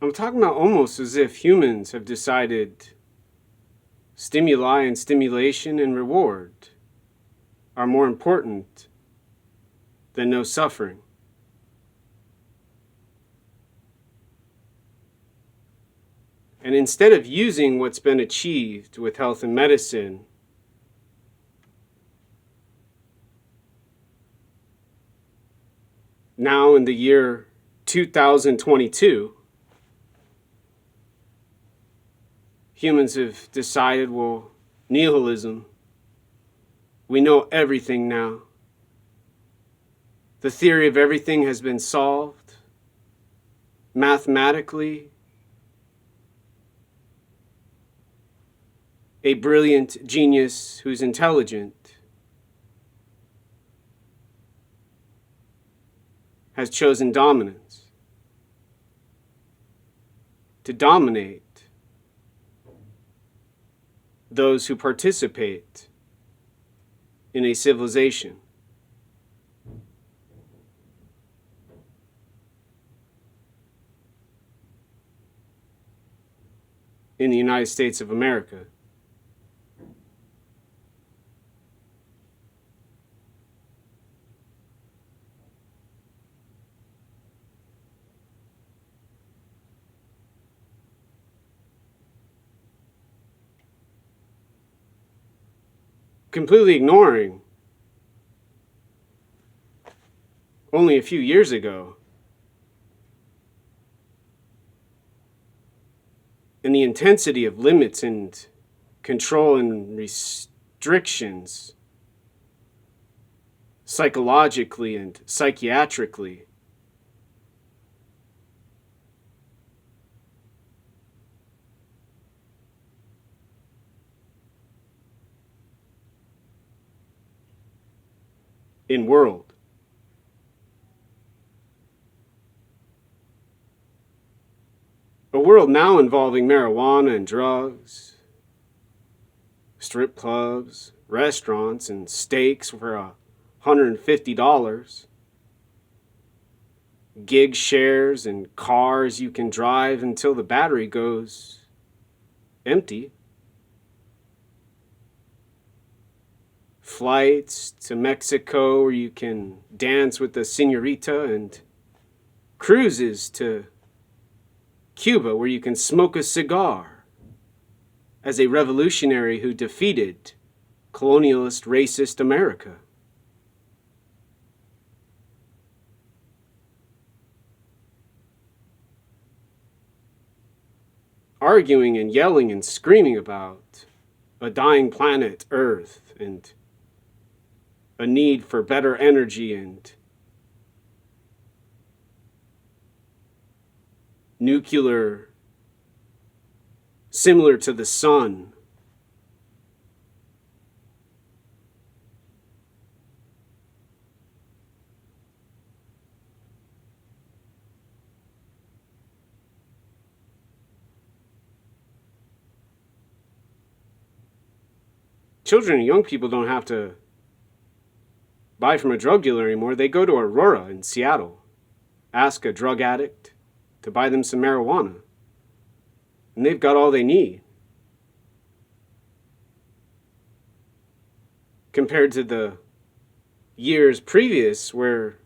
I'm talking about almost as if humans have decided stimuli and stimulation and reward are more important than no suffering. And instead of using what's been achieved with health and medicine now in the year 2022, humans have decided, well, nihilism, we know everything now. The theory of everything has been solved mathematically. A brilliant genius who's intelligent has chosen dominance to dominate those who participate in a civilization. In the United States of America. Completely ignoring only a few years ago and the intensity of limits and control and restrictions psychologically and psychiatrically in world. A world now involving marijuana and drugs, strip clubs, restaurants, and steaks for $150, gig shares and cars you can drive until the battery goes empty, flights to Mexico where you can dance with the senorita, and cruises to Cuba where you can smoke a cigar as a revolutionary who defeated colonialist, racist America. Arguing and yelling and screaming about a dying planet Earth and a need for better energy and nuclear similar to the sun. Children and young people don't have to buy from a drug dealer anymore. They go to Aurora in Seattle, ask a drug addict to buy them some marijuana, and they've got all they need. Compared to the years previous where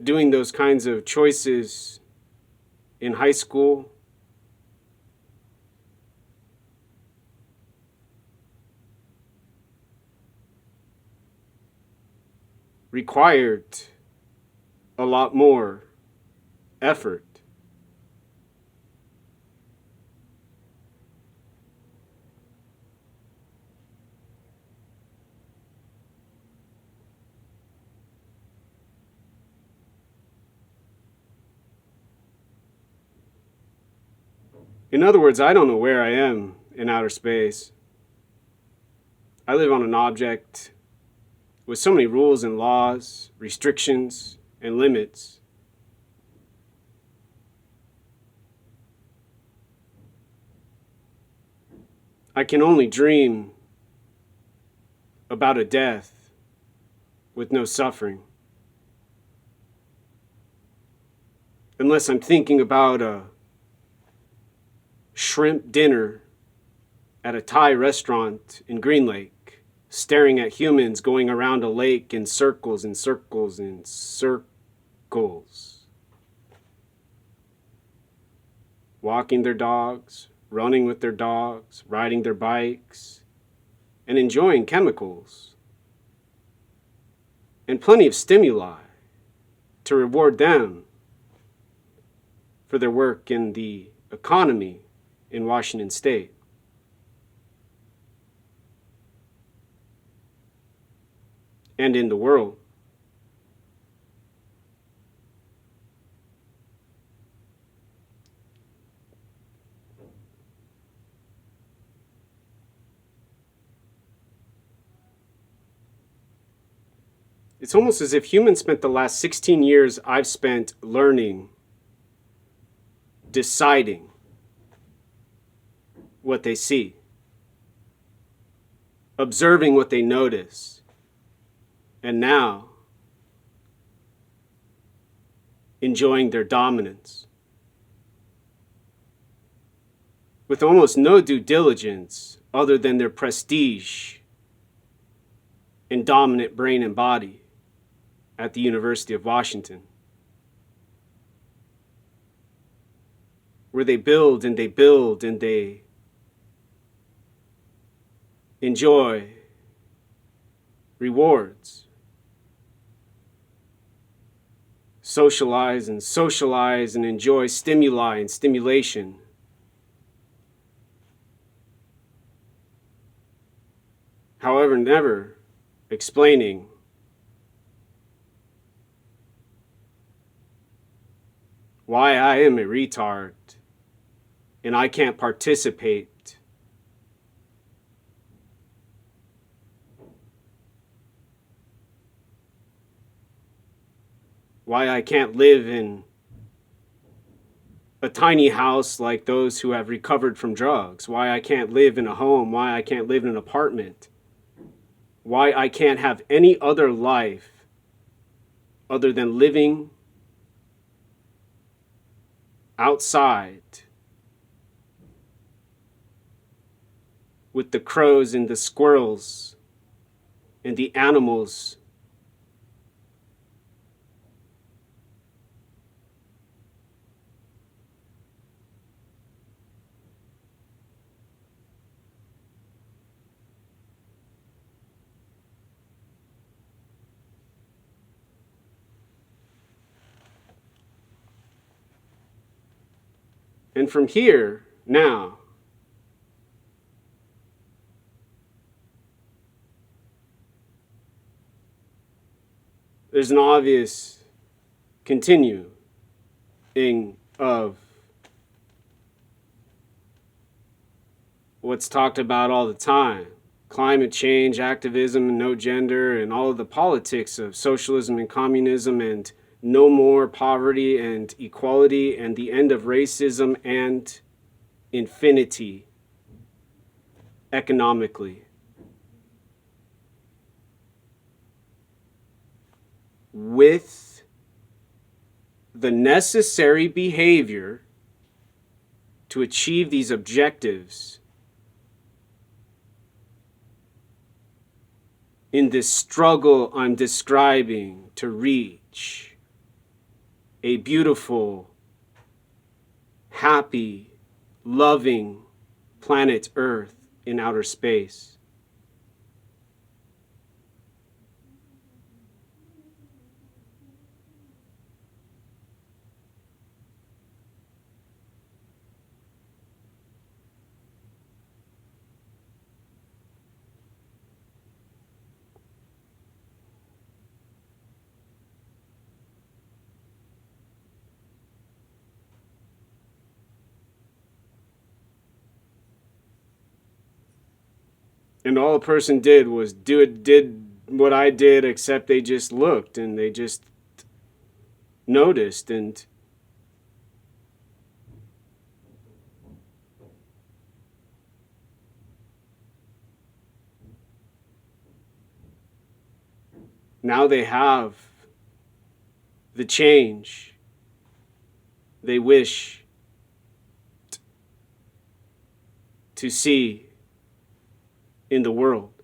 doing those kinds of choices in high school required a lot more effort. In other words, I don't know where I am in outer space. I live on an object with so many rules and laws, restrictions and limits. I can only dream about a death with no suffering. Unless I'm thinking about a shrimp dinner at a Thai restaurant in Green Lake, staring at humans going around a lake in circles and circles and circles. Walking their dogs, running with their dogs, riding their bikes, and enjoying chemicals. And plenty of stimuli to reward them for their work in the economy in Washington State. And in the world. It's almost as if humans spent the last 16 years I've spent learning, deciding what they see, observing what they notice, and now enjoying their dominance. With almost no due diligence other than their prestige and dominant brain and body at the University of Washington, where they build and they build and they enjoy rewards, socialize and enjoy stimuli and stimulation. However, never explaining why I am a retard and I can't participate. Why I can't live in a tiny house like those who have recovered from drugs. Why I can't live in a home. Why I can't live in an apartment. Why I can't have any other life other than living outside with the crows and the squirrels and the animals and from here now there's an obvious continuing of what's talked about all the time. Climate change, activism, and no gender, and all of the politics of socialism and communism, and no more poverty and equality, and the end of racism and infinity economically. With the necessary behavior to achieve these objectives in this struggle I'm describing to reach a beautiful, happy, loving planet Earth in outer space. And all a person did was did what I did, except they just looked and they just noticed. And now they have the change they wish to see in the world.